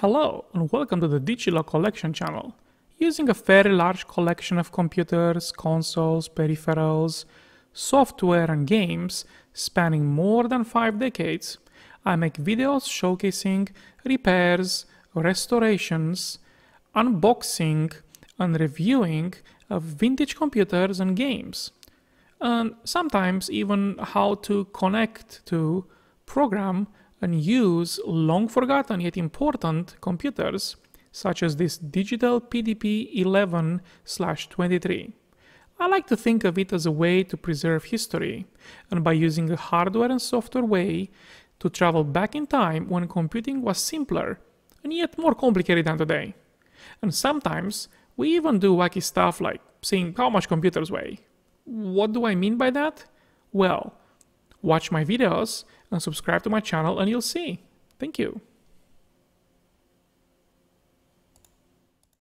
Hello and welcome to the Digilogue Collection channel. Using a fairly large collection of computers, consoles, peripherals, software and games spanning more than 5 decades, I make videos showcasing repairs, restorations, unboxing and reviewing of vintage computers and games, and sometimes even how to connect to, program and use long-forgotten yet important computers, such as this digital PDP 11/23. I like to think of it as a way to preserve history, and by using a hardware and software way to travel back in time when computing was simpler and yet more complicated than today. And sometimes we even do wacky stuff like seeing how much computers weigh. What do I mean by that? Well, watch my videos and subscribe to my channel and you'll see. Thank you.